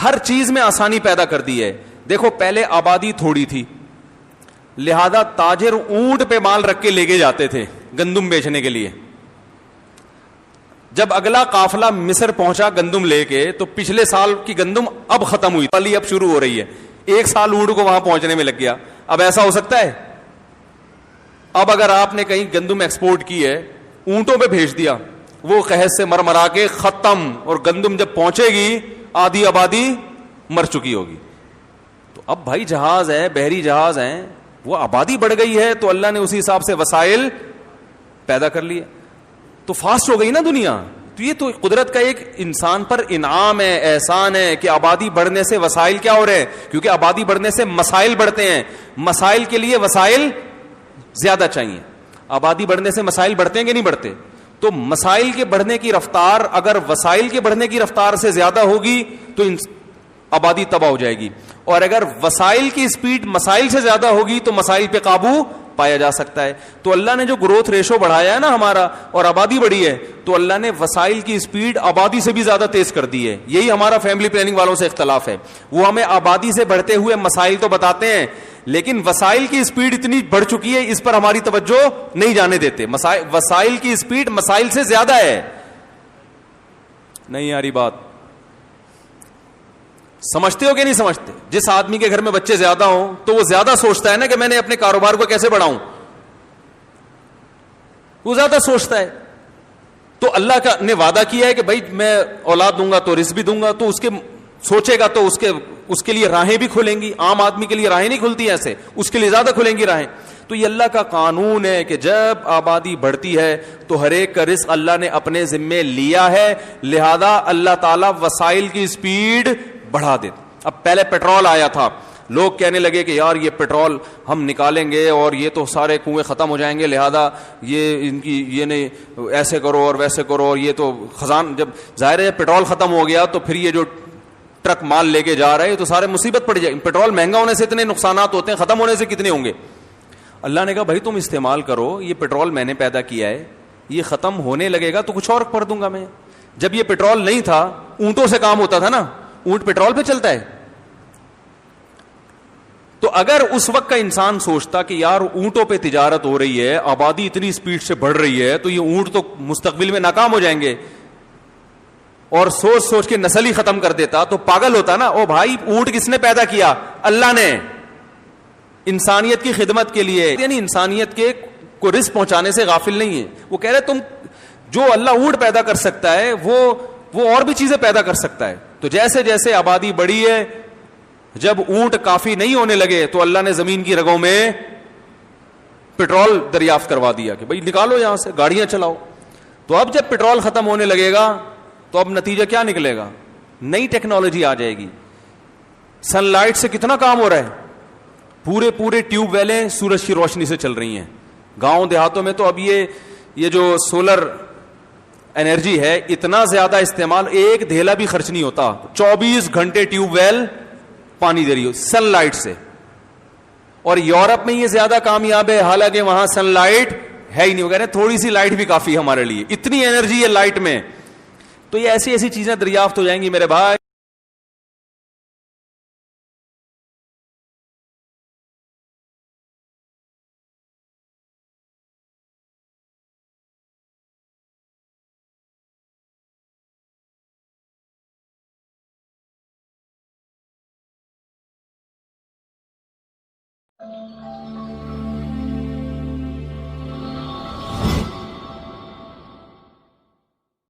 ہر چیز میں آسانی پیدا کر دی ہے. دیکھو پہلے آبادی تھوڑی تھی, لہذا تاجر اونٹ پہ مال رکھ کے لے کے جاتے تھے گندم بیچنے کے لیے. جب اگلا قافلہ مصر پہنچا گندم لے کے, تو پچھلے سال کی گندم اب ختم ہوئی, پلی اب شروع ہو رہی ہے. ایک سال اونٹ کو وہاں پہنچنے میں لگ گیا. اب ایسا ہو سکتا ہے؟ اب اگر آپ نے کہیں گندم ایکسپورٹ کی ہے, اونٹوں پہ بھیج دیا, وہ قحط سے مر مرا کے ختم, اور گندم جب پہنچے گی آدھی آبادی مر چکی ہوگی. تو اب بھائی جہاز ہے, بحری جہاز ہیں, وہ آبادی بڑھ گئی ہے تو اللہ نے اسی حساب سے وسائل پیدا کر لیے, تو فاسٹ ہو گئی نا دنیا. تو یہ تو قدرت کا ایک انسان پر انعام ہے, احسان ہے کہ آبادی بڑھنے سے وسائل کیا ہو رہے ہیں, کیونکہ آبادی بڑھنے سے مسائل بڑھتے ہیں, مسائل کے لیے وسائل زیادہ چاہیے. آبادی بڑھنے سے مسائل بڑھتے ہیں کہ نہیں بڑھتے؟ تو مسائل کے بڑھنے کی رفتار اگر وسائل کے بڑھنے کی رفتار سے زیادہ ہوگی تو آبادی تباہ ہو جائے گی, اور اگر وسائل کی اسپیڈ مسائل سے زیادہ ہوگی تو مسائل پہ قابو پایا جا سکتا ہے. تو اللہ نے جو گروتھ ریشو بڑھایا ہے نا ہمارا, اور آبادی بڑھی ہے, تو اللہ نے وسائل کی اسپیڈ آبادی سے بھی زیادہ تیز کر دی ہے. یہی ہمارا فیملی پلاننگ والوں سے اختلاف ہے. وہ ہمیں آبادی سے بڑھتے ہوئے مسائل تو بتاتے ہیں, لیکن وسائل کی اسپیڈ اتنی بڑھ چکی ہے اس پر ہماری توجہ نہیں جانے دیتے. وسائل کی اسپیڈ مسائل سے زیادہ ہے. نہیں یاری بات سمجھتے ہو کہ نہیں سمجھتے؟ جس آدمی کے گھر میں بچے زیادہ ہوں تو وہ زیادہ سوچتا ہے نا کہ میں نے اپنے کاروبار کو کیسے بڑھاؤں, وہ زیادہ سوچتا ہے. تو اللہ کا نے وعدہ کیا ہے کہ بھائی میں اولاد دوں گا تو رزق بھی دوں گا, تو اس کے سوچے گا تو اس کے لیے راہیں بھی کھلیں گی. عام آدمی کے لیے راہیں نہیں کھلتی ایسے, اس کے لیے زیادہ کھلیں گی راہیں. تو یہ اللہ کا قانون ہے کہ جب آبادی بڑھتی ہے تو ہر ایک کا رزق اللہ نے اپنے ذمے لیا ہے, لہذا اللہ تعالیٰ وسائل کی اسپیڈ بڑھا دے. اب پہلے پیٹرول آیا تھا, لوگ کہنے لگے کہ یار یہ پیٹرول ہم نکالیں گے اور یہ تو سارے کنویں ختم ہو جائیں گے, لہذا یہ ان کی یہ نہیں ایسے کرو اور ویسے کرو, اور یہ تو خزان جب ظاہر ہے پیٹرول ختم ہو گیا تو پھر یہ جو ٹرک مال لے کے جا رہے ہیں تو سارے مصیبت پڑ جائے. پیٹرول مہنگا ہونے سے اتنے نقصانات ہوتے ہیں, ختم ہونے سے کتنے ہوں گے. اللہ نے کہا بھائی تم استعمال کرو, یہ پیٹرول میں نے پیدا کیا ہے, یہ ختم ہونے لگے گا تو کچھ اور کر دوں گا میں. جب یہ پیٹرول نہیں تھا اونٹوں سے کام ہوتا تھا نا, اونٹ پیٹرول پہ چلتا ہے. تو اگر اس وقت کا انسان سوچتا کہ یار اونٹوں پہ تجارت ہو رہی ہے, آبادی اتنی سپیڈ سے بڑھ رہی ہے, تو یہ اونٹ تو مستقبل میں ناکام ہو جائیں گے, اور سوچ سوچ کے نسل ہی ختم کر دیتا, تو پاگل ہوتا نا. او بھائی اونٹ کس نے پیدا کیا؟ اللہ نے, انسانیت کی خدمت کے لیے, یعنی انسانیت کے کو رزق پہنچانے سے غافل نہیں ہے. وہ کہہ رہے تم جو اللہ اونٹ پیدا کر سکتا ہے وہ اور بھی چیزیں پیدا کر سکتا ہے. تو جیسے جیسے آبادی بڑھی ہے, جب اونٹ کافی نہیں ہونے لگے تو اللہ نے زمین کی رگوں میں پیٹرول دریافت کروا دیا کہ بھائی نکالو یہاں سے, گاڑیاں چلاؤ. تو اب جب پیٹرول ختم ہونے لگے گا تو اب نتیجہ کیا نکلے گا؟ نئی ٹیکنالوجی آ جائے گی. سن لائٹ سے کتنا کام ہو رہا ہے, پورے ٹیوب ویلیں سورج کی روشنی سے چل رہی ہیں. گاؤں دیہاتوں میں تو اب یہ جو سولر انرجی ہے اتنا زیادہ استعمال, ایک دھیلا بھی خرچ نہیں ہوتا, 24 گھنٹے ٹیوب ویل پانی دے رہی ہو سن لائٹ سے. اور یورپ میں یہ زیادہ کامیاب ہے, حالانکہ وہاں سن لائٹ ہے ہی نہیں. وہ کہہ رہے ہیں تھوڑی سی لائٹ بھی کافی ہے ہمارے لیے, اتنی انرجی ہے لائٹ میں. تو یہ ایسی چیزیں دریافت ہو جائیں گی میرے بھائی.